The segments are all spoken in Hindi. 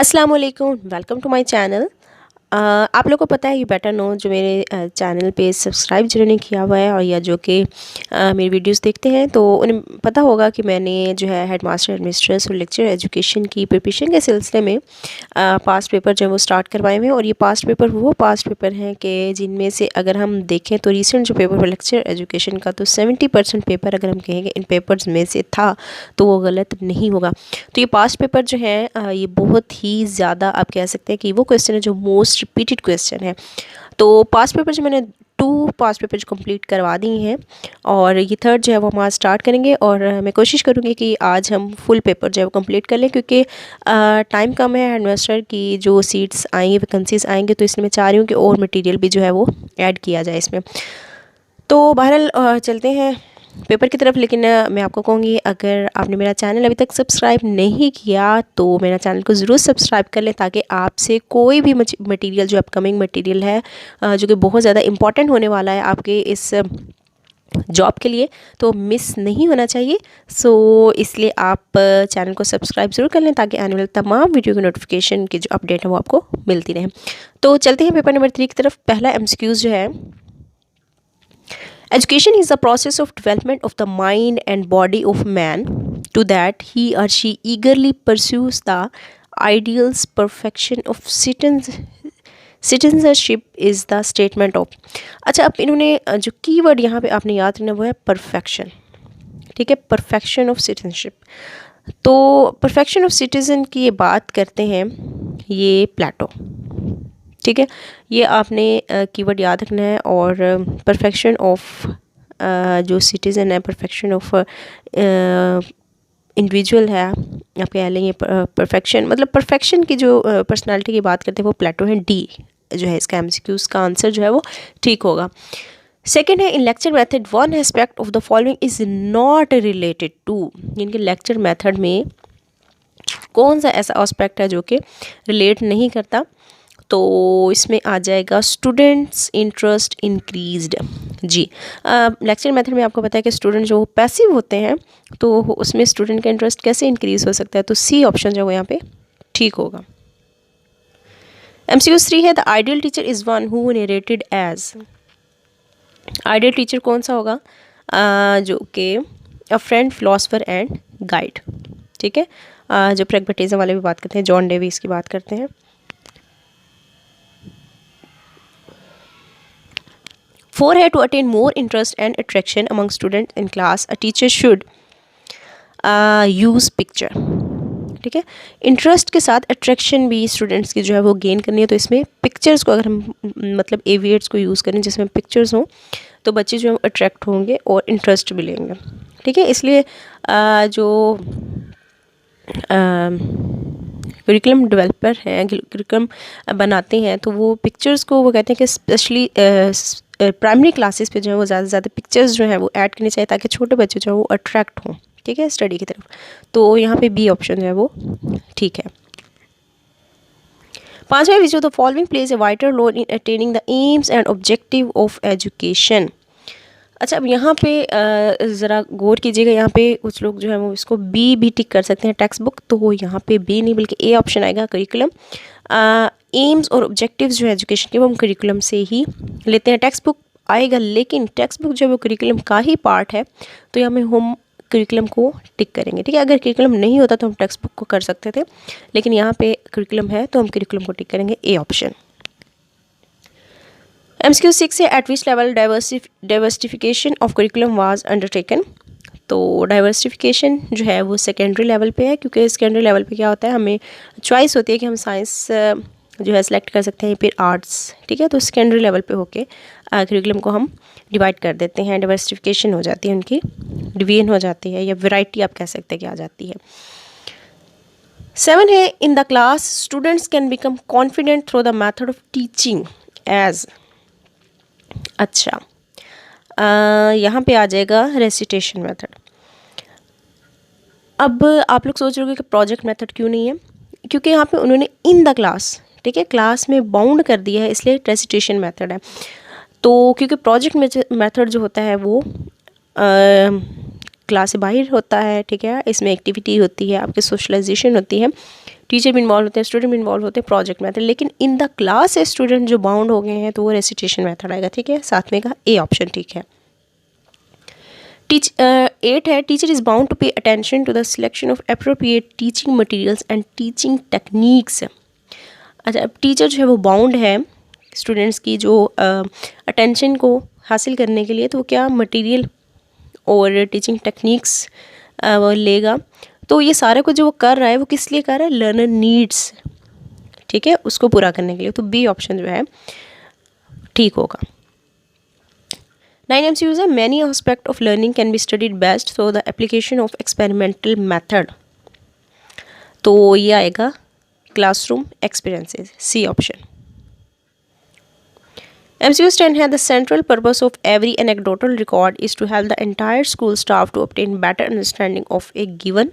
अस्सलाम वालेकुम, वेलकम टू माय चैनल। आप लोगों को पता है, यू बेटर नो, जो मेरे चैनल पे सब्सक्राइब जिन्होंने किया हुआ है और या जो कि मेरी वीडियोस देखते हैं, तो उन्हें पता होगा कि मैंने जो है हेड मास्टर, हेडमिस्ट्रेस और लेक्चर एजुकेशन की प्रिपरेशन के सिलसिले में पास्ट पेपर जो है वो स्टार्ट करवाए हुए हैं। और ये पास्ट पेपर वो पास्ट पेपर हैं कि जिनमें से अगर हम देखें तो रिसेंट जो पेपर लेक्चर एजुकेशन का, तो 70% पेपर अगर हम कहेंगे इन पेपर्स में से था तो वो गलत नहीं होगा। तो ये पास्ट पेपर जो है ये बहुत ही ज़्यादा आप कह सकते हैं कि वो क्वेश्चन है जो मोस्ट रिपीटेड क्वेश्चन है। तो पास्ट पेपर जो मैंने 2 पास्ट पेपर कंप्लीट करवा दी हैं और ये थर्ड जो है वो हम आज स्टार्ट करेंगे। और मैं कोशिश करूँगी कि आज हम फुल पेपर जो है वो कंप्लीट कर लें, क्योंकि टाइम कम है। हेडमास्टर की जो सीट्स आएंगी, वैकेंसीज आएंगे, तो इसलिए मैं चाह रही हूँ कि और मटेरियल भी जो है वो ऐड किया जाए इसमें। तो बहरहाल चलते हैं पेपर की तरफ। लेकिन मैं आपको कहूँगी, अगर आपने मेरा चैनल अभी तक सब्सक्राइब नहीं किया तो मेरा चैनल को ज़रूर सब्सक्राइब कर लें, ताकि आपसे कोई भी मटेरियल जो अपकमिंग मटेरियल है जो कि बहुत ज़्यादा इम्पॉर्टेंट होने वाला है आपके इस जॉब के लिए, तो मिस नहीं होना चाहिए। सो इसलिए आप चैनल को सब्सक्राइब ज़रूर कर लें, ताकि आने वाले तमाम वीडियो की नोटिफिकेशन की जो अपडेट है वो आपको मिलती रहे। तो चलते हैं पेपर नंबर 3 की तरफ। पहला MCQs जो है, education is the process of development of the mind and body of man to that he or she eagerly pursues the ideals perfection of citizenship is the statement of। अच्छा, अब इन्होंने जो कीवर्ड यहाँ पे आपने याद रखना वो है परफेक्शन। ठीक है, परफेक्शन ऑफ सिटीजनशिप। तो परफेक्शन ऑफ सिटीज़न की ये बात करते हैं ये प्लेटो। ठीक है, ये आपने कीवर्ड याद रखना है। और परफेक्शन ऑफ जो सिटीज़न है, परफेक्शन ऑफ इंडिविजुअल है, आप कह लें ये परफेक्शन, मतलब परफेक्शन की जो पर्सनालिटी की बात करते हैं वो प्लेटो है। डी जो है इसका MCQs का आंसर जो है वो ठीक होगा। सेकेंड है, in lecture method one aspect of the following is not related to. इनके लेक्चर मेथड में कौन सा ऐसा एस्पेक्ट है जो कि रिलेट नहीं करता, तो इसमें आ जाएगा स्टूडेंट्स इंटरेस्ट इंक्रीज्ड। जी, लेक्चर मेथड में आपको पता है कि स्टूडेंट जो पैसिव होते हैं, तो उसमें स्टूडेंट का इंटरेस्ट कैसे इंक्रीज़ हो सकता है, तो सी ऑप्शन जो है यहाँ पे ठीक होगा। MCQ 3 है, the ideal teacher is one who narrated as. Ideal teacher कौन सा होगा, जो कि a friend, philosopher and guide. ठीक है, जो प्रैग्मेटिज्म वाले भी बात करते हैं, जॉन डेवी इसकी बात करते हैं। 4 है, to attain more interest and attraction among student in class a teacher should use picture. ठीक है, इंटरेस्ट के साथ अट्रैक्शन भी स्टूडेंट्स की जो है वो गेन करनी है, तो इसमें पिक्चर्स को अगर हम मतलब एवियर्ड्स को यूज़ करें जिसमें पिक्चर्स हों, तो बच्चे जो है अट्रैक्ट होंगे और इंटरेस्ट भी लेंगे। ठीक है, इसलिए जो करिकुलम डेवलपर हैं, करिकुलम बनाते हैं, तो वो पिक्चर्स को वो कहते हैं कि स्पेशली प्राइमरी क्लासेस पे जो है वो ज़्यादा से ज़्यादा पिक्चर्स जो हैं वो ऐड करनी चाहिए, ताकि छोटे बच्चे जो है वो अट्रैक्ट हों। ठीक है, स्टडी की तरफ। तो यहाँ पे बी ऑप्शन जो है वो ठीक है। 5वां, which of the following plays a vital role in attaining the aims and objective of education. अच्छा, अब यहाँ पे ज़रा गौर कीजिएगा। यहाँ पे कुछ लोग जो है वो इसको बी भी टिक कर सकते हैं, टेक्स्ट बुक, तो वो यहाँ पे बी नहीं बल्कि ए ऑप्शन आएगा, करिकुलम। एम्स और ऑब्जेक्टिव्स जो है एजुकेशन के वो हम करिकुलम से ही लेते हैं। टेक्स्ट बुक आएगा, लेकिन टेक्स्ट बुक जो है वो करिकुलम का ही पार्ट है, तो यहाँ में हम करिकुलम को टिक करेंगे। ठीक है, अगर करिकुलम नहीं होता तो हम टेक्स्ट बुक को कर सकते थे, लेकिन यहाँ पे करिकुलम है तो हम करिकुलम को टिक करेंगे, ए ऑप्शन। MCQ 6 है, eight which level diversification of curriculum was undertaken. तो डाइवर्सिफिकेशन जो है वो सेकेंडरी लेवल पे है, क्योंकि सेकेंडरी लेवल पे क्या होता है, हमें चॉइस होती है कि हम साइंस जो है सेलेक्ट कर सकते हैं, फिर आर्ट्स। ठीक है, तो सेकेंडरी लेवल पे होके करिकुलम को हम डिवाइड कर देते हैं, डाइवर्सिफिकेशन हो जाती है, उनकी डिवीजन हो जाती है, या वैरायटी आप कह सकते हैं कि आ जाती है। 7 है, in the class students can become confident through the method of teaching as. अच्छा, यहाँ पे आ जाएगा रेसिटेशन मेथड। अब आप लोग सोच रहे होंगे कि प्रोजेक्ट मेथड क्यों नहीं है, क्योंकि यहाँ पे उन्होंने इन द क्लास, ठीक है, क्लास में बाउंड कर दिया है, इसलिए रेसिटेशन मेथड है। तो क्योंकि प्रोजेक्ट मेथड जो होता है वो क्लास से बाहर होता है। ठीक है, इसमें एक्टिविटी होती है, आपकी सोशलाइजेशन होती है। टीचर भी इन्वॉल्व होते हैं, स्टूडेंट भी इन्वॉल्व होते हैं, प्रोजेक्ट मेथड। लेकिन इन द क्लास से स्टूडेंट जो बाउंड हो गए हैं तो वो रेसिटेशन मेथड आएगा, ठीक है। साथ में का ए ऑप्शन ठीक है। 8 है, teacher is bound to pay attention to the selection of appropriate teaching materials and teaching techniques. अच्छा, अब टीचर जो है वो बाउंड है स्टूडेंट्स की जो अटेंशन को हासिल करने के लिए, तो क्या मटेरियल और टीचिंग टेक्निक्स वो लेगा। तो ये सारे को जो वो कर रहा है वो किस लिए कर रहा है, लर्नर नीड्स, ठीक है, उसको पूरा करने के लिए। तो बी ऑप्शन जो है ठीक होगा। 9 MCQs है, many aspect of learning can be studied best through the application of experimental method. तो ये आएगा classroom experiences, C option. MCQs 10 है, the central purpose of every anecdotal record is to help the entire school staff to obtain better understanding of a given.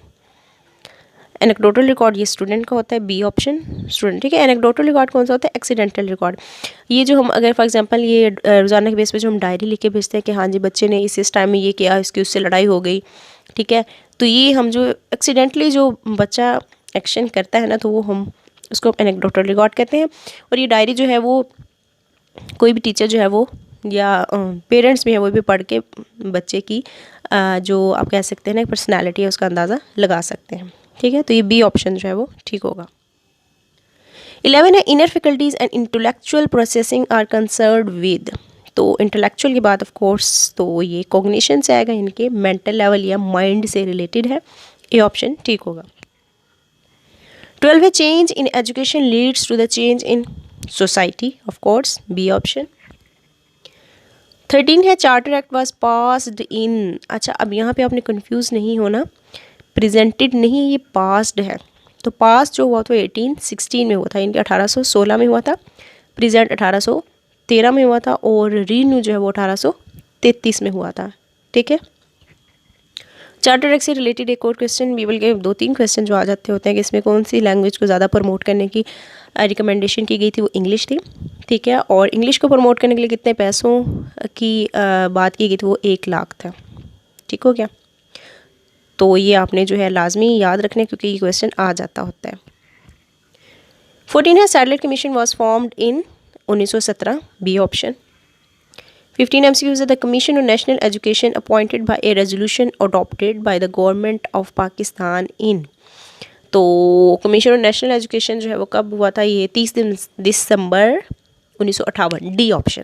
Anecdotal record ये स्टूडेंट का होता है, बी ऑप्शन स्टूडेंट, ठीक है। एनेक्डोटल रिकॉर्ड कौन सा होता है, एक्सीडेंटल रिकॉर्ड। ये जो हम अगर फॉर एग्जांपल ये रोज़ाना के बेस पे जो हम डायरी लिख के भेजते हैं कि हाँ जी बच्चे ने इस टाइम में ये किया, इसकी उससे लड़ाई हो गई, ठीक है, तो ये हम जो एक्सीडेंटली जो बच्चा एक्शन करता है ना, तो वो हम उसको एनेक्डोटल रिकॉर्ड कहते हैं। और ये डायरी जो है वो कोई भी टीचर जो है वो या पेरेंट्स भी हैं वो भी पढ़ के बच्चे की जो आप कह सकते हैं ना पर्सनैलिटी है उसका अंदाज़ा लगा सकते हैं, ठीक है। तो ये बी ऑप्शन जो है वो ठीक होगा। 11 है, inner faculties and intellectual processing are concerned with. तो इंटेलेक्चुअल की बात ऑफ कोर्स तो ये कॉग्निशन से आएगा, इनके मेंटल लेवल या माइंड से रिलेटेड है, ए ऑप्शन ठीक होगा। 12 है, change in education leads to the change in society, of course B option. 13 है, charter act was passed in. अच्छा, अब यहाँ पे आपने कंफ्यूज नहीं होना, प्रेजेंटेड नहीं, ये पास्ड है। तो पास जो हुआ तो 1816 में हुआ था, इनके 1816 में हुआ था, प्रेजेंट 1813 में हुआ था, और रीन्यू जो है वो 1833 में हुआ था, ठीक है। चार्टर एक्ट से रिलेटेड एक और क्वेश्चन बीबल के 2-3 क्वेश्चन जो आ जाते होते हैं कि इसमें कौन सी लैंग्वेज को ज़्यादा प्रमोट करने की रिकमेंडेशन की गई थी, वो इंग्लिश थी, ठीक है। और इंग्लिश को प्रमोट करने के लिए कितने पैसों की बात की गई थी, वो 1 लाख था, ठीक हो गया। तो ये आपने जो है लाजमी याद रखने, क्योंकि ये क्वेश्चन आ जाता होता है। 14 है, satellite commission was formed in 1917, B option. 15 MCQs है, the commission on national education appointed by a resolution adopted by the government of Pakistan in. तो कमीशन ऑन नेशनल एजुकेशन जो है वो कब हुआ था, ये 30 दिसंबर 1958, डी ऑप्शन।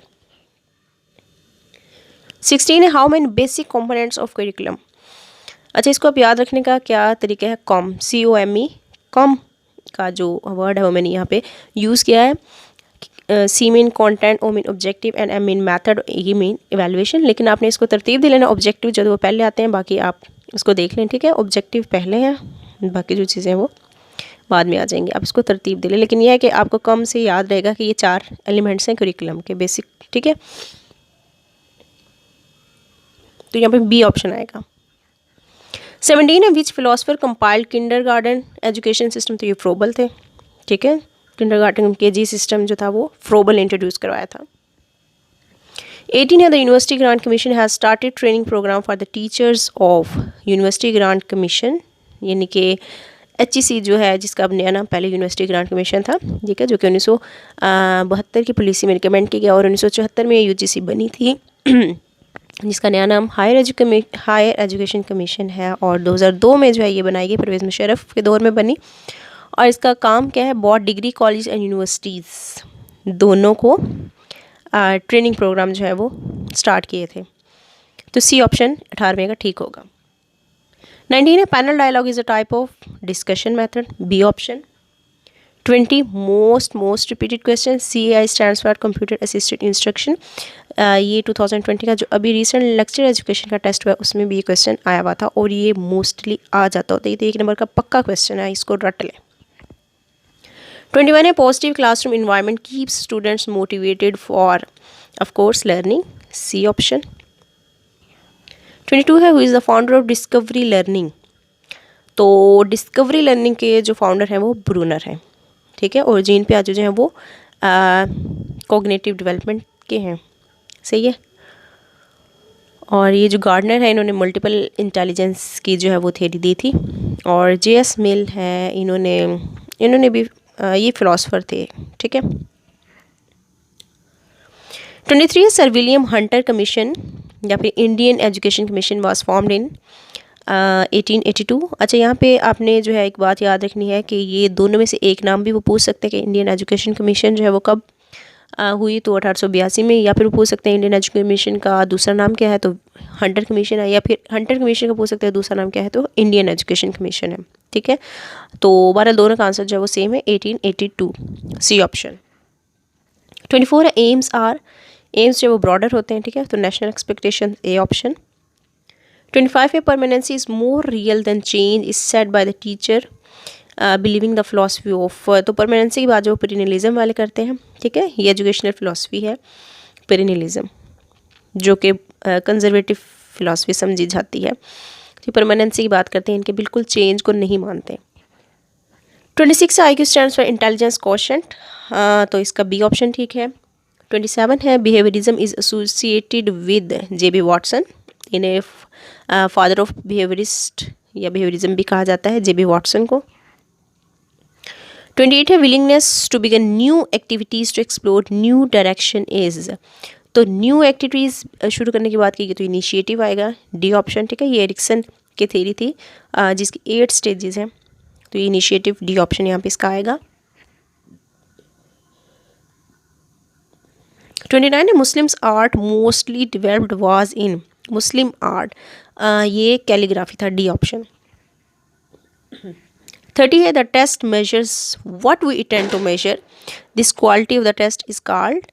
16 है, how many basic components of curriculum. अच्छा, इसको आप याद रखने का क्या तरीका है, कॉम, COME, कॉम का जो वर्ड है वो मैंने यहाँ पे यूज़ किया है। C mean content, O mean objective and M mean method, E mean evaluation. लेकिन आपने इसको तरतीब दे लेना, ऑब्जेक्टिव जो वो पहले आते हैं, बाकी आप इसको देख लें, ठीक है। ऑब्जेक्टिव पहले हैं, बाकी जो चीज़ें वो बाद में आ जाएंगी, आप इसको तरतीब दे लें। लेकिन यह है कि आपको कम से याद रहेगा कि ये 4 एलिमेंट्स हैं करिकुलम के बेसिक, ठीक है। तो यहाँ पे बी ऑप्शन आएगा। 17 है, which philosopher compiled kindergarten education system. तो ये फ्रोबल थे, ठीक है। किंडरगार्टन KG सिस्टम जो था वो फ्रोबल इंट्रोड्यूस करवाया था। 18 है, the university grant commission has started training program for the teachers of university grant commission, यानी कि HEC जो है जिसका अब नया नाम, पहले यूनिवर्सिटी ग्रांट कमीशन था, ठीक है, जो कि 1972 की पॉलिसी में रिकमेंड किया गया, और 1974 में UGC बनी थी जिसका नया नाम हायर एजुकेशन कमीशन है। और 2002 में जो है ये बनाई गई, परवेज़ मुशर्रफ के दौर में बनी। और इसका काम क्या है, board, degree college and universities दोनों को ट्रेनिंग प्रोग्राम जो है वो स्टार्ट किए थे। तो सी ऑप्शन 18वें का ठीक होगा। 19 है, panel dialogue is a type of discussion method, B option. 20 most repeated question, CAI stands for computer assisted instruction. ये 2020 का जो अभी रिसेंट लेक्चर एजुकेशन का टेस्ट हुआ उसमें भी ये क्वेश्चन आया हुआ था, और ये मोस्टली आ जाता होता है, ये 1 नंबर का पक्का क्वेश्चन है, इसको रट लें। 21 है, positive classroom environment keeps students motivated for of course learning, C option. 22 है, who is the founder of discovery learning. तो डिस्कवरी लर्निंग के जो फाउंडर हैं वो ब्रूनर हैं, ठीक है। और जीन पे आज जो हैं वो कॉग्निटिव डेवलपमेंट के हैं, सही है। और ये जो गार्डनर है इन्होंने मल्टीपल इंटेलिजेंस की जो है वो थ्योरी दी थी। और JS मिल है, इन्होंने इन्होंने भी ये फ़िलासफ़र थे, ठीक है। 23 सर विलियम हंटर कमीशन या फिर Indian education commission was formed इन 1882। अच्छा, यहाँ पे आपने जो है एक बात याद रखनी है कि ये दोनों में से एक नाम भी वो पूछ सकते हैं कि इंडियन एजुकेशन कमीशन जो है वो कब हुई, तो 1882 में, या फिर वो पूछ सकते हैं इंडियन एजुकेशन कमीशन का दूसरा नाम क्या है, तो हंटर कमीशन है, या फिर हंटर कमीशन का पूछ सकते हैं दूसरा नाम क्या है, तो इंडियन एजुकेशन कमीशन है, ठीक है। तो बहरहाल दोनों का आंसर जो है वो सेम है, 1882, C option. 24 aims are, aims जो वो ब्रॉडर होते हैं, ठीक है, तो national expectation, A option. 25 permanency is more real than change is said by the teacher believing the philosophy of, तो परमानेंसी की बात जो पेरिनियलिज्म वाले करते हैं, ठीक है, ये एजुकेशनल फिलोसफी है पेरिनियलिज्म, जो कि कंजर्वेटिव फिलोसफी समझी जाती है। तो परमानेंसी की बात करते हैं, इनके बिल्कुल चेंज को नहीं मानते। 26 IQ stands for intelligence quotient, तो इसका बी ऑप्शन ठीक है। 27 है behaviourism is associated with JB Watson, इन्हें फादर ऑफ बिहेवियरिस्ट या बिहेवियरिज्म भी कहा जाता है, JB वॉटसन को। 28 है willingness to begin new activities to explore new direction is, तो न्यू एक्टिविटीज़ शुरू करने की बात की तो इनिशिएटिव आएगा, डी ऑप्शन, ठीक है। ये एरिक्सन की थ्योरी थी जिसकी 8 स्टेजेस हैं, तो ये इनिशिएटिव, डी ऑप्शन यहाँ पे इसका आएगा। 29 है Muslims art mostly developed was in, Muslim art ये कैलीग्राफी था, डी ऑप्शन। 30 है the test measures what we intend to measure, this quality of the test is called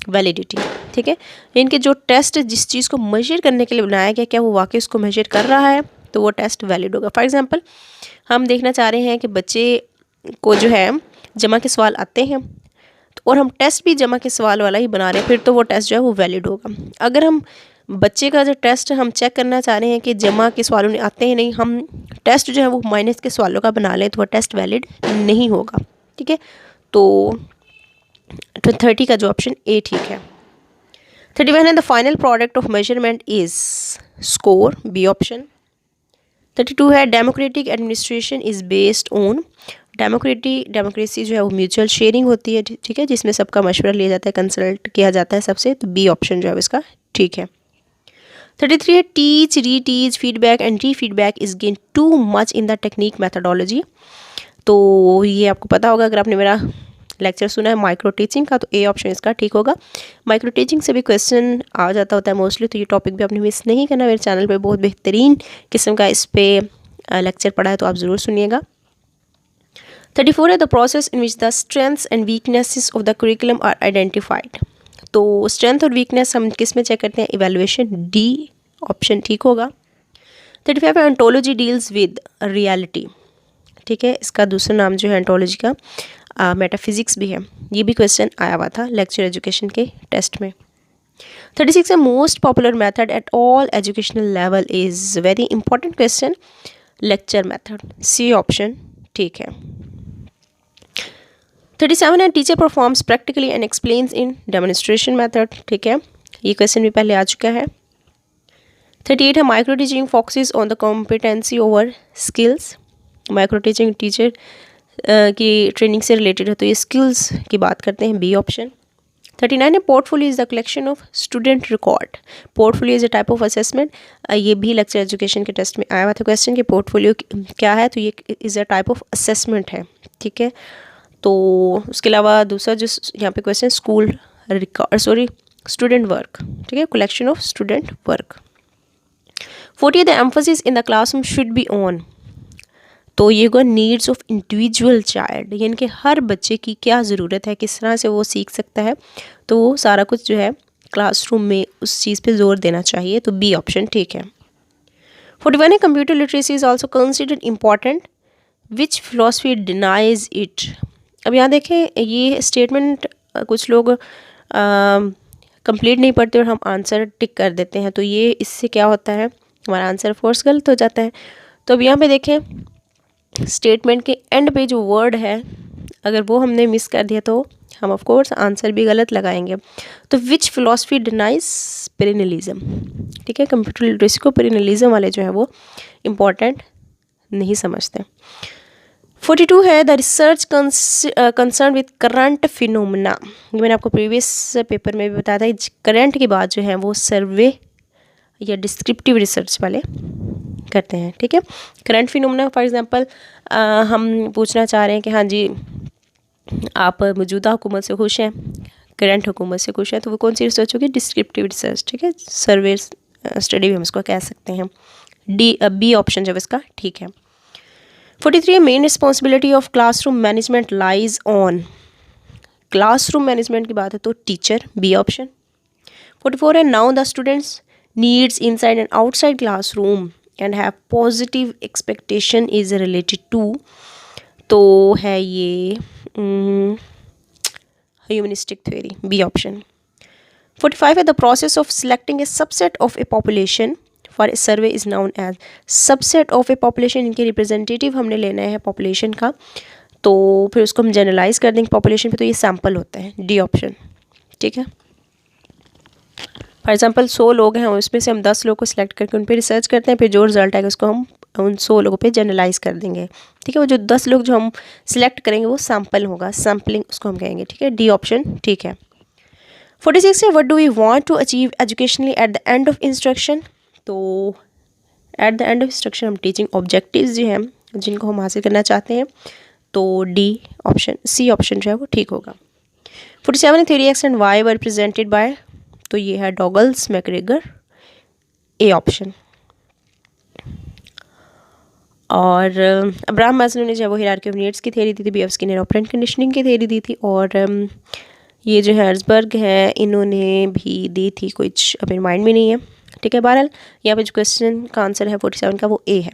validity, ठीक है। इनके जो टेस्ट जिस चीज़ को मेजर करने के लिए बनाया गया, क्या वो वाकई उसको मेजर कर रहा है, तो वो टेस्ट वैलिड होगा। फॉर एग्जांपल हम देखना चाह रहे हैं कि बच्चे को जो है जमा के सवाल आते हैं, और हम टेस्ट भी जमा के सवाल वाला ही बना रहे हैं, फिर तो वो टेस्ट जो है वो वैलिड होगा। अगर हम बच्चे का जो टेस्ट हम चेक करना चाह रहे हैं कि जमा के सवालों में आते हैं नहीं, हम टेस्ट जो है वो माइनस के सवालों का बना लें, तो वो टेस्ट वैलिड नहीं होगा, ठीक है। तो 30 का जो ऑप्शन ए ठीक है। 31 है the final product of measurement is score, B option. 32 है democratic administration is based on, democracy जो है वो म्यूचुअल शेयरिंग होती है, ठीक है, जिसमें सबका मशवरा लिया जाता है, कंसल्ट किया जाता है सबसे, तो बी ऑप्शन जो है इसका ठीक है। 33 है टीच, री teach, feedback and re feedback is gain too much in the technique methodology, तो ये आपको पता होगा अगर आपने मेरा लेक्चर सुना है माइक्रो टीचिंग का, तो ए ऑप्शन इसका ठीक होगा। माइक्रो टीचिंग से भी क्वेश्चन आ जाता होता है मोस्टली, तो ये टॉपिक भी आपने मिस नहीं करना, मेरे चैनल पे बहुत बेहतरीन किस्म का इस पे लेक्चर पढ़ा है, तो आप ज़रूर सुनिएगा। 34 है the process in which the strengths and weaknesses of the curriculum are identified, तो स्ट्रेंथ और वीकनेस हम किस में चेक करते हैं, इवेलुएशन, डी ऑप्शन ठीक होगा। 35 है एंटोलॉजी डील्स विद रियलिटी, ठीक है, इसका दूसरा नाम जो है एंटोलॉजी का मेटाफिजिक्स भी है, ये भी क्वेश्चन आया हुआ था लेक्चर एजुकेशन के टेस्ट में। 36 है most popular method at all educational level is, very important question, lecture method, C option ठीक है। 37 है teacher performs practically and explains in demonstration method, ठीक है, ये क्वेश्चन भी पहले आ चुका है। 38 है micro teaching focuses on the competency over skills, micro teaching teacher की ट्रेनिंग से रिलेटेड है, तो ये स्किल्स की बात करते हैं, बी ऑप्शन। 39 है portfolio is the collection of student record, portfolio is a type of assessment, ये भी लेक्चर एजुकेशन के टेस्ट में आया हुआ था क्वेश्चन कि पोर्टफोलियो क्या है, तो ये is a type of assessment है, ठीक है। तो उसके अलावा दूसरा जो यहाँ पे question school record, sorry student work, ठीक है, collection of student work. 40 the emphasis in the classroom should be on, तो ये होगा नीड्स ऑफ इंडिविजुअल चाइल्ड, यानी कि हर बच्चे की क्या ज़रूरत है, किस तरह से वो सीख सकता है, तो वो सारा कुछ जो है क्लासरूम में उस चीज़ पे जोर देना चाहिए, तो बी ऑप्शन ठीक है। 41 है computer literacy is also considered important, which philosophy denies it, अब यहाँ देखें ये स्टेटमेंट कुछ लोग कंप्लीट नहीं पढ़ते और हम आंसर टिक कर देते हैं, तो ये इससे क्या होता है, हमारा आंसर फोर्स गलत हो जाता है। तो अब यहाँ पे देखें स्टेटमेंट के एंड पे जो वर्ड है, अगर वो हमने मिस कर दिया तो हम ऑफ कोर्स आंसर भी गलत लगाएंगे। तो विच फिलोसफी डिनाइज पेरिनियलिज्म, ठीक है, कंप्यूटर लिटरेसी को पेरिनियलिज्म वाले जो है वो इम्पोर्टेंट नहीं समझते। 42 है the research concern with current phenomena. ये मैंने आपको प्रीवियस पेपर में भी बताया था, करंट की बात जो है वो सर्वे या डिस्क्रिप्टिव रिसर्च वाले करते हैं, ठीक है। करंट फिनोमेना फॉर एग्जांपल हम पूछना चाह रहे हैं कि हाँ जी आप मौजूदा हुकूमत से खुश हैं, करंट हुकूमत से खुश हैं, तो वो कौन सी रिसर्च होगी? डिस्क्रिप्टिव रिसर्च, ठीक है। सर्वे स्टडी भी हम इसको कह सकते हैं। बी ऑप्शन जब इसका ठीक है। 43 main responsibility of classroom management lies on, classroom management की बात है तो टीचर, बी ऑप्शन। 44 है now the students needs inside and outside classroom and have positive expectation is related to, तो है ये ह्यूमनिस्टिक थ्योरी, बी ऑप्शन। 45 है the process of selecting a subset of a population for a survey is known as, subset of a population, इनके रिप्रेजेंटेटिव हमने लेना है पॉपुलेशन का, तो फिर उसको हम जनरलाइज कर देंगे पॉपुलेशन पे, तो ये सैम्पल होता है, डी ऑप्शन, ठीक है। फॉर एग्जांपल 100 लोग हैं, उसमें से हम 10 लोग को सिलेक्ट करके उन पर रिसर्च करते हैं, फिर जो रिजल्ट आएगा उसको हम उन 100 लोगों पे जनरलाइज कर देंगे, ठीक है। वो जो 10 लोग जो हम सिलेक्ट करेंगे वो सैम्पल होगा, सैम्पलिंग उसको हम कहेंगे, ठीक है। डी ऑप्शन ठीक है। 46 है what do we want to achieve educationally at the end of instruction, तो at the end of instruction हम टीचिंग ऑब्जेक्टिव्स जो हैं जिनको हम हासिल करना चाहते हैं, तो डी ऑप्शन, सी ऑप्शन जो है वो ठीक होगा। 47 है theory X and Y were presented by, तो ये है डॉगल्स मैकग्रेगर, ए ऑप्शन। और अब्राहम मास्लो ने जो है वो हायरार्की ऑफ नीड्स की थ्योरी दी थी, B F Skinner operant conditioning की थ्योरी दी थी, और ये जो है हर्जबर्ग है इन्होंने भी दी थी, कुछ अब मेरे माइंड में नहीं है, ठीक है। बहरहाल यहाँ पे जो क्वेश्चन का आंसर है 47 का वो ए है।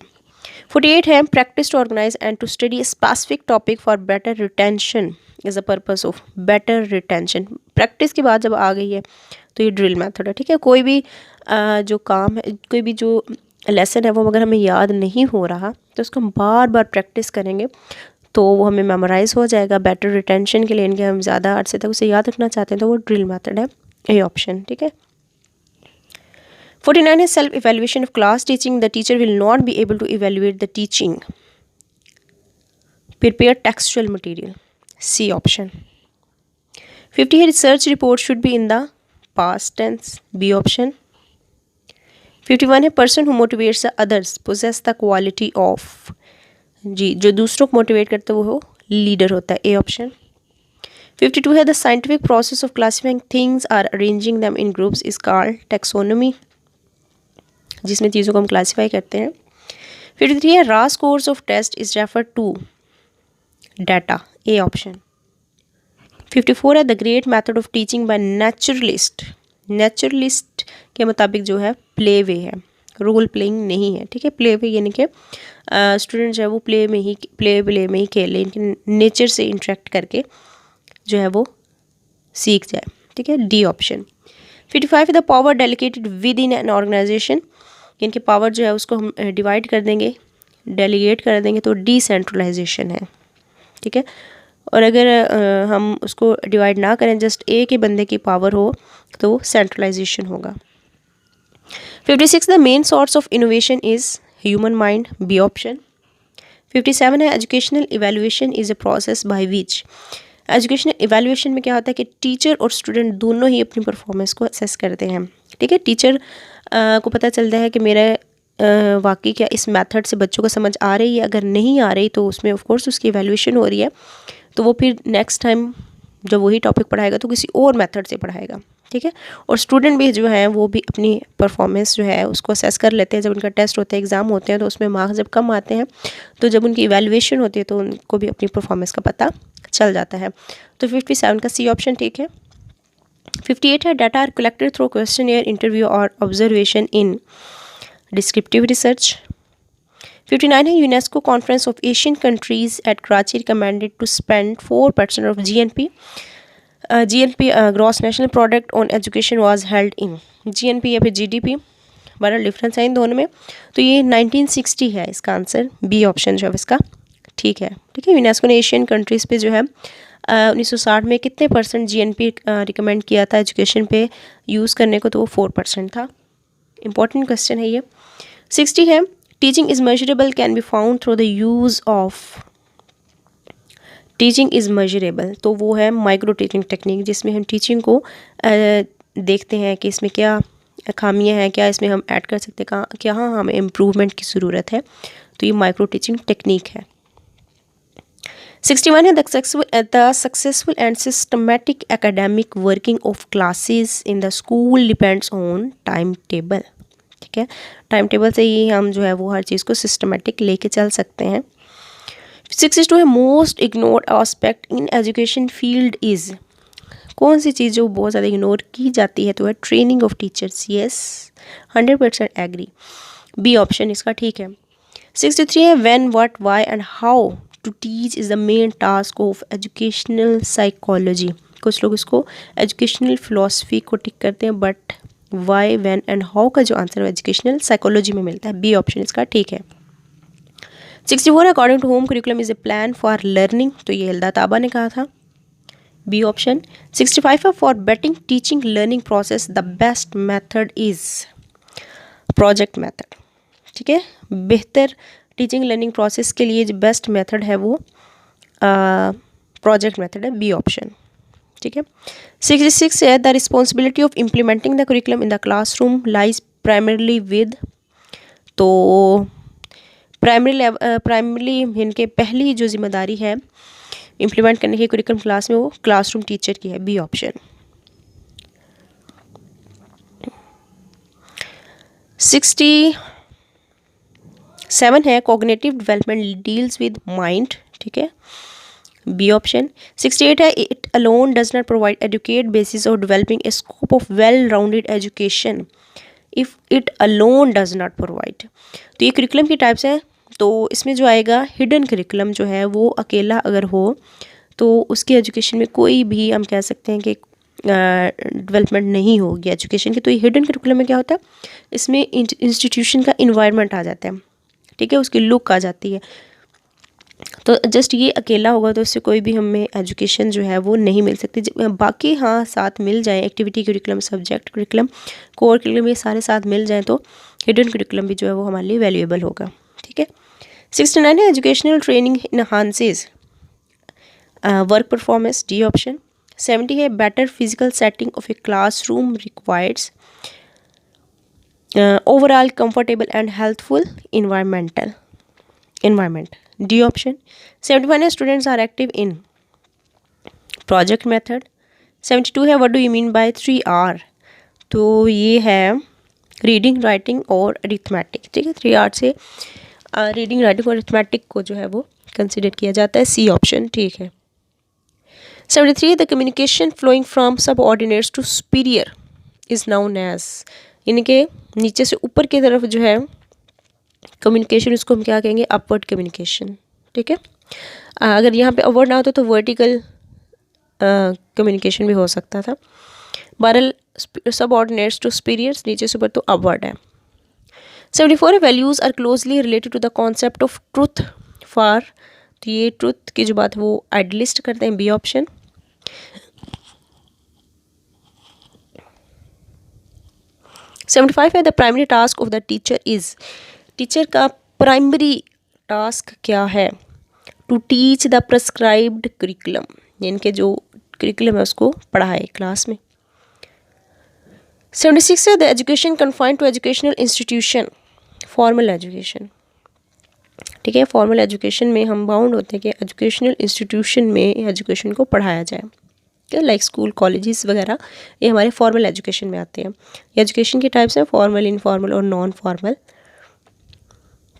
48 है practice to organise and to study a specific topic for better retention is a purpose of better retention. Practice की बात जब आ गई है तो ये ड्रिल मेथड है, ठीक है। कोई भी जो काम है, कोई भी जो लेसन है वो अगर हमें याद नहीं हो रहा तो उसको हम बार बार प्रैक्टिस करेंगे तो वो हमें मेमोराइज हो जाएगा। बेटर रिटेंशन के लिए इनके हम ज़्यादा अर्से तक उसे याद रखना चाहते हैं तो वो ड्रिल मेथड है, ए ऑप्शन, ठीक है। 49 है self evaluation of class teaching, the teacher will not be able to evaluate the teaching, prepare textual material, C option. 50 है research report should be in the past tense, B option. 51 है person who motivates the others possesses the quality of, जी जो दूसरों को मोटिवेट करता है वो लीडर होता है, ए ऑप्शन। 52 है the scientific process of classifying things or arranging them in groups is called taxonomy, जिसमें चीज़ों को हम क्लासीफाई करते हैं। 53 है रास कोर्स of test is refer to data, A option. 54 है the great method of teaching by naturalist, naturalist के मुताबिक जो है प्ले वे है, रोल प्लेइंग नहीं है, ठीक है। प्ले वे यानी कि स्टूडेंट जो है वो प्ले में ही खेले, इनके नेचर से इंटरेक्ट करके जो है वो सीख जाए, ठीक है, D option. 55 the power delegated within an organisation, इनके पावर जो है उसको हम डिवाइड कर देंगे, डेलीगेट कर देंगे तो डिसेंट्रलाइजेशन है, ठीक है। और अगर हम उसको डिवाइड ना करें, जस्ट एक ही बंदे की पावर हो तो वो सेंट्रलाइजेशन होगा। 56 the main source of innovation is human mind, B option. 57 है educational evaluation is a process by which, educational evaluation में क्या होता है कि टीचर और स्टूडेंट दोनों ही अपनी परफॉर्मेंस को असेस करते हैं, ठीक है। टीचर को पता चलता है कि मेरा वाकई क्या इस मेथड से बच्चों को समझ आ रही है, अगर नहीं आ रही तो उसमें ऑफ कोर्स उसकी इवेल्युएशन हो रही है, तो वो फिर नेक्स्ट टाइम जब वही टॉपिक पढ़ाएगा तो किसी और मेथड से पढ़ाएगा, ठीक है। और स्टूडेंट भी जो है वो भी अपनी परफॉर्मेंस जो है उसको असेस कर लेते हैं। जब उनका टेस्ट होता है, एग्ज़ाम होते हैं, तो उसमें मार्क्स जब कम आते हैं तो जब उनकी इवैल्यूएशन होती है तो उनको भी अपनी परफॉर्मेंस का पता चल जाता है। तो 57 का सी ऑप्शन ठीक है। 58 है data are collected through questionnaire, interview और ऑब्जर्वेशन इन डिस्क्रिप्टिव रिसर्च। 59 है UNESCO conference of Asian countries at Karachi recommended to spend 4% of GNP gross national product on education was held in, GNP या फिर GDP, बड़ा डिफरेंस है इन दोनों में। तो ये 1960 है इसका आंसर, बी ऑप्शन जो है इसका ठीक है, ठीक है। यूनेस्को ने एशियन कंट्रीज़ पे जो है 1960 में कितने % GNP रिकमेंड किया था एजुकेशन पे यूज़ करने को, तो वो 4% था। इंपॉर्टेंट क्वेश्चन है ये। 60 है teaching is measurable can be found through the use of teaching is measurable, तो वो है माइक्रो टीचिंग टेक्निक, जिसमें हम टीचिंग को देखते हैं कि इसमें क्या खामियां हैं, क्या इसमें हम ऐड कर सकते हैं, कहाँ क्या हमें इम्प्रूवमेंट की ज़रूरत है। तो ये माइक्रो टीचिंग टेक्निक है। 61 है the successful and systematic academic working of classes in the school depends on time table. ठीक है, टाइम टेबल से ही हम जो है वो हर चीज़ को सिस्टमेटिक लेके चल सकते हैं। 62 है most ignored aspect in education field is, कौन सी चीज़ जो बहुत ज़्यादा इग्नोर की जाती है, तो है training of teachers. Yes, 100% agree, B option इसका ठीक है। 63 है when what why and how to teach is the main task of educational psychology. कुछ लोग इसको एजुकेशनल फिलोसफी को टिक करते हैं, but why when and how का जो आंसर है एजुकेशनल साइकोलॉजी में मिलता है। बी ऑप्शन इसका ठीक है। 64 according to home curriculum is a plan for learning, तो ये हिल्दा ताबा ने कहा था, बी ऑप्शन। 65 है for betting teaching learning process the best method is project method. ठीक है, बेहतर टीचिंग लर्निंग प्रोसेस के लिए जो बेस्ट मेथड है वो प्रोजेक्ट मेथड है, बी ऑप्शन। ठीक है। 66 है the responsibility of implementing the curriculum in the classroom lies primarily with, तो प्राइमरली इनके पहली जो जिम्मेदारी है इम्प्लीमेंट करने की करिकुलम क्लास में वो क्लासरूम टीचर की है, बी ऑप्शन। 67 है cognitive development deals with mind, ठीक है, बी ऑप्शन। 68 है it alone does not provide adequate basis of developing a scope of well rounded education if it alone does not provide, तो ये करिकुलम की टाइप्स हैं। तो इसमें जो आएगा हिडन करिकुलम जो है वो अकेला अगर हो तो उसकी एजुकेशन में कोई भी हम कह सकते हैं कि डेवलपमेंट नहीं होगी एजुकेशन की। तो ये हिडन करिकुलम में क्या होता है, इसमें इंस्टीट्यूशन का इन्वायरमेंट आ जाता है, ठीक है, उसकी लुक आ जाती है। तो जस्ट ये अकेला होगा तो इससे कोई भी हमें एजुकेशन जो है वो नहीं मिल सकती। बाकी हाँ साथ मिल जाए, activity curriculum, subject curriculum, core curriculum, ये सारे साथ मिल जाएं तो हिडन करिकुलम भी जो है वो हमारे लिए वैल्यूएबल होगा। ठीक है। 69 है educational training enhances work performance, D option. 70 है better physical setting of a classroom requires overall comfortable and healthful environment, D option. 71 है students are active in project method. 72 है what do you mean by 3R, तो ये है रीडिंग, राइटिंग और अरिथमेटिक। ठीक है, 3R से रीडिंग, राइटिंग और अरिथमेटिक को जो है वो कंसिडर किया जाता है, सी ऑप्शन ठीक है। 73 the communication flowing from subordinates to superior is known as, इनके नीचे से ऊपर की तरफ जो है कम्युनिकेशन, उसको हम क्या कहेंगे, अपवर्ड कम्युनिकेशन। ठीक है, अगर यहाँ पे अपवर्ड ना होता तो वर्टिकल कम्युनिकेशन भी हो सकता था। बहरहाल सबऑर्डिनेट्स टू सुपीरियर्स, नीचे से ऊपर तो अपवर्ड है। 74 values are closely related to the concept of truth for, तो ये ट्रुथ की जो बात है वो आइडियलिस्ट करते हैं, बी ऑप्शन। 75 है the primary task of the teacher is, teacher का प्राइमरी टास्क क्या है, to teach the prescribed curriculum, इनके जो करिकुलम है उसको पढ़ाए क्लास में। 76 है the education confined to educational institution, formal education. ठीक है, फॉर्मल एजुकेशन में हम बाउंड होते हैं कि एजुकेशनल इंस्टीट्यूशन में एजुकेशन को पढ़ाया जाए, क्या लाइक स्कूल, कॉलेजेस वगैरह, ये हमारे फॉर्मल एजुकेशन में आते हैं। ये एजुकेशन के टाइप्स हैं फॉर्मल, इनफॉर्मल और नॉन फॉर्मल।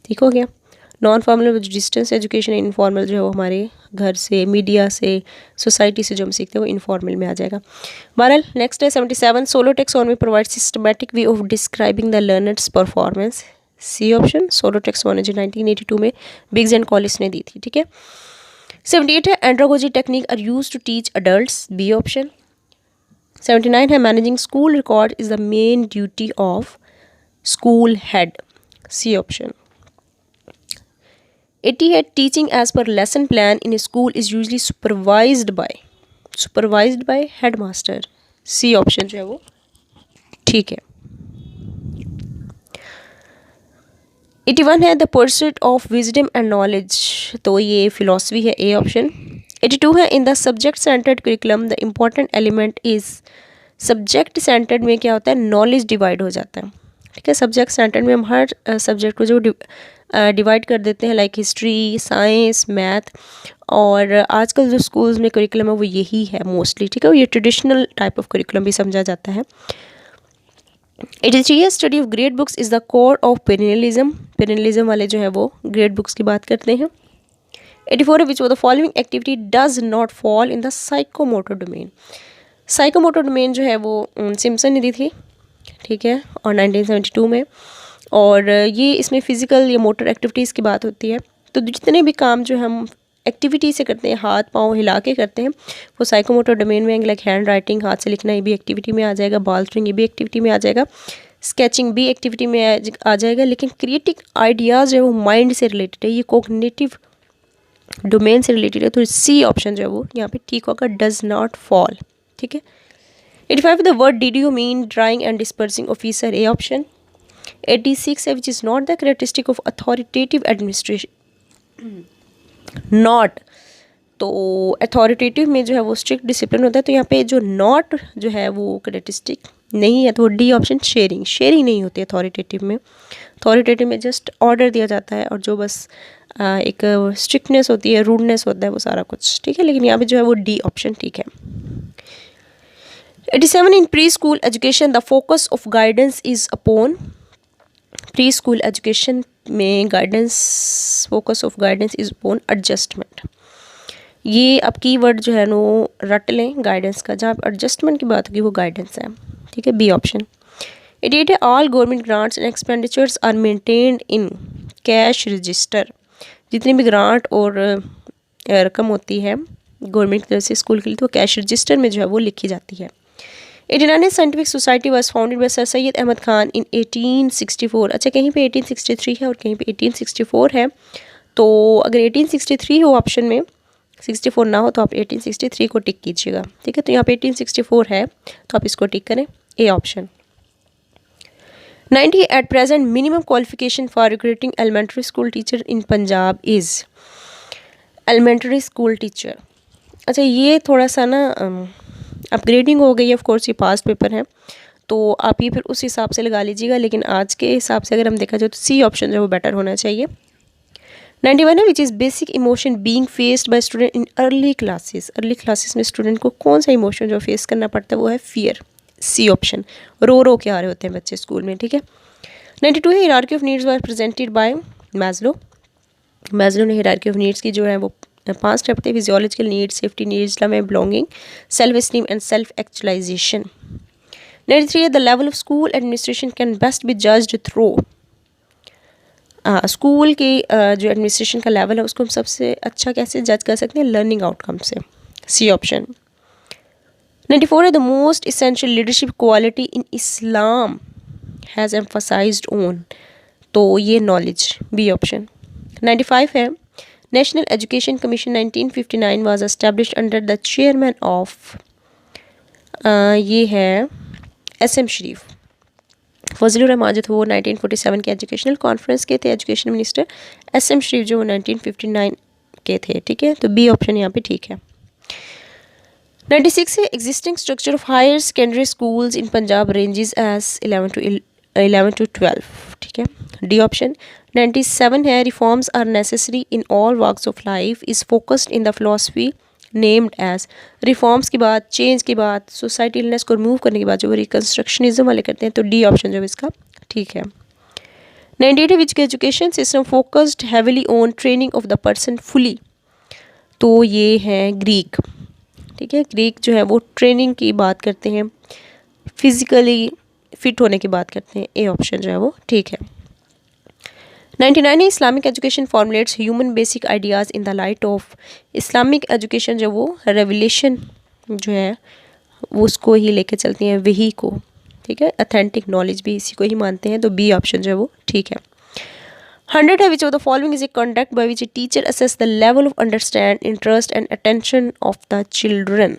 ठीक हो गया, non formal distance education, informal जो है वो हमारे घर से, मीडिया से, सोसाइटी से जो हम सीखते हैं वो इनफॉर्मल में आ जाएगा। बहरहाल नेक्स्ट है 77 SOLO taxonomy provide systematic way of describing the learners performance, C option. SOLO taxonomy 1982 में बिग्स एंड कॉलिस ने दी थी। ठीक है। 78 है andragogy technique are use to teach adults, B option. 79 है managing school record is the main duty of school head, C option. 80 है teaching as per lesson plan in a school is usually supervised by headmaster, C option जो है वो ठीक है। 81 है the pursuit of wisdom and knowledge, तो ये फिलॉसफी है, ए ऑप्शन। 82 है in the subject centred curriculum the important element is, subject centred में क्या होता है, नॉलेज डिवाइड हो जाता है। ठीक है, सब्जेक्ट सेंटर्ड में हम हर सब्जेक्ट को जो डिवाइड कर देते हैं, लाइक हिस्ट्री, साइंस, मैथ, और आजकल जो स्कूल्स में करिकुलम है वो यही है मोस्टली। ठीक है, ये ट्रेडिशनल टाइप ऑफ करिकुलम भी समझा जाता है। 83 study of great books is the core of perennialism, perennialism वाले जो है वो ग्रेड बुक्स की बात करते हैं। 84 विच of the following activity does not fall in the psychomotor domain, psychomotor domain जो है वो सिम्पसन ने दी थी। ठीक है, और 1972 में, और ये इसमें फ़िज़िकल या मोटर एक्टिविटीज़ की बात होती है। तो जितने भी काम जो हम एक्टिविटी से करते हैं, हाथ पाँव हिला के करते हैं, वो साइकोमोटर डोमेन में, लाइक हैंड राइटिंग, हाथ से लिखना, ये भी एक्टिविटी में आ जाएगा। बॉल थ्रोइंग ये भी एक्टिविटी में आ जाएगा। स्केचिंग भी एक्टिविटी में आ जाएगा। लेकिन क्रिएटिव आइडियाज़ जो है वो माइंड से रिलेटेड है, ये कोग्निटिव डोमेन से रिलेटेड है। तो सी ऑप्शन जो है वो यहाँ पे ठीक होगा, डज नॉट फॉल। ठीक है, 85 the word did you mean drawing and dispersing officer, A option. 86 है which is not the characteristic of authoritative administration, not. तो अथॉरिटेटिव में जो है वो स्ट्रिक्ट डिसिप्लिन होता है, तो यहाँ पे जो नॉट जो है वो करेक्टरिस्टिक नहीं है, तो डी ऑप्शन, शेयरिंग, शेयरिंग नहीं होती अथॉरिटेटिव में। अथॉरिटेटिव में जस्ट ऑर्डर दिया जाता है, और जो बस एक स्ट्रिक्टनेस होती है, रूडनेस होता है, वो सारा कुछ। ठीक है, लेकिन यहाँ पे जो है वो डी ऑप्शन ठीक है। 87 in preschool education the focus of guidance is upon, preschool education में guidance, focus of guidance is upon adjustment. ये अब कीवर्ड जो है नो रट लें गाइडेंस का, जहाँ एडजस्टमेंट की बात होगी वो गाइडेंस है। ठीक है, बी ऑप्शन। 88 है all government grants and expenditures are maintained in cash register, जितनी भी ग्रांट और रकम होती है गवर्नमेंट की तरफ से स्कूल के लिए, तो कैश रजिस्टर में जो है वो लिखी जाती है। 89 scientific society was founded by sir Syed Ahmad Khan in 1864। अच्छा, कहीं पे 1863 है और कहीं पे 1864 है, तो अगर 1863 हो ऑप्शन में, 64 ना हो, तो आप 1863 को टिक कीजिएगा। ठीक है, तो यहाँ पे 1864 है, तो आप इसको टिक करें, A option. 90 at present minimum qualification for recruiting elementary school teacher in Punjab is, elementary school teacher. अच्छा, ये थोड़ा सा ना अपग्रेडिंग हो गई है, ऑफ कोर्स ये पास्ट पेपर है, तो आप ये फिर उस हिसाब से लगा लीजिएगा, लेकिन आज के हिसाब से अगर हम देखा जाए तो सी ऑप्शन जो है वो बेटर होना चाहिए। 91 है which is basic emotion being faced by student in early classes, early classes में स्टूडेंट को कौन सा इमोशन जो फेस करना पड़ता है वो है फियर, सी ऑप्शन। रो रो के आ रहे होते हैं बच्चे स्कूल में। ठीक है, 92 है hierarchy of needs was presented by Maslow, Maslow ने हायरार्की ऑफ नीड्स की जो है वो 5 स्टेप थे, physiological needs, safety needs, love and belonging, self esteem and self actualisation. 93 है the level of school administration can best be judged through, school की जो एडमिनिस्ट्रेशन का लेवल है उसको हम सबसे अच्छा कैसे जज कर सकते हैं, लर्निंग आउटकम से, सी ऑप्शन। 94 है the most essential leadership quality in Islam has emphasised on, तो ये नॉलेज, बी ऑप्शन। 95 है national education commission 1959 was established under the chairman of, ये है एस एम शरीफ। फजलुर रहमान जो थे वो 1947 के एजुकेशनल कॉन्फ्रेंस के थे education minister, S M Sharif जो वो 1959 के थे। ठीक है, तो बी ऑप्शन यहाँ पे ठीक है। 96 है existing structure of higher secondary schools in Punjab ranges as 11 to 12। ठीक है, डी ऑप्शन। 97 है reforms are necessary in all walks of life is focused in the philosophy named as, reforms के बाद, चेंज के बाद, सोसाइटी इलनेस को रिमूव करने के बाद जो रिकन्स्ट्रक्शनिज्म वाले करते हैं, तो डी ऑप्शन जो है इसका ठीक है। 98 है विच के education system focused heavily on training of the person fully, तो ये है ग्रीक। ठीक है, ग्रीक जो है वो ट्रेनिंग की बात करते हैं, फिजिकली फिट होने की बात करते हैं, ए ऑप्शन जो है वो ठीक है। 99 है Islamic education formulates human basic ideas in the light of, Islamic education जो वो रेवलेशन जो है वो उसको ही लेके चलती हैं, वही को। ठीक है, अथेंटिक नॉलेज भी इसी को ही मानते हैं, तो बी ऑप्शन जो है वो ठीक है। 100 है विच of the following is a conduct by which a teacher assess the level of understand interest and attention of the children,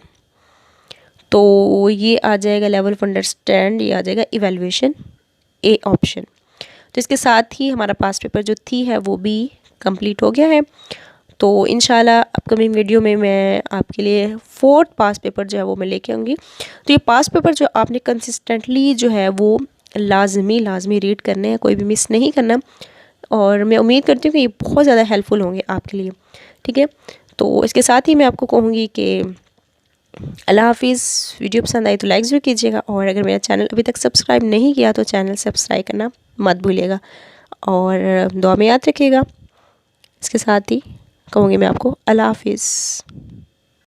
तो ये आ जाएगा लेवल ऑफ अंडरस्टैंड, ये आ जाएगा इवेल्युएशन, ए ऑप्शन। तो इसके साथ ही हमारा पास्ट पेपर जो थी है वो भी कंप्लीट हो गया है। तो इंशाल्लाह अब अपकमिंग वीडियो में मैं आपके लिए 4th पास पेपर जो है वो मैं लेके आऊँगी। तो ये पास पेपर जो आपने कंसिस्टेंटली जो है वो लाजमी रीड करने हैं, कोई भी मिस नहीं करना। और मैं उम्मीद करती हूँ कि ये बहुत ज़्यादा हेल्पफुल होंगे आपके लिए, ठीक है। तो इसके साथ ही मैं आपको कहूँगी कि अल्लाह हाफिज़। वीडियो पसंद आई तो लाइक ज़रूर कीजिएगा, और अगर मेरा चैनल अभी तक सब्सक्राइब नहीं किया तो चैनल सब्सक्राइब करना मत भूलिएगा, और दुआ में याद रखिएगा। इसके साथ ही कहूँगी मैं आपको अल्लाह हाफिज़।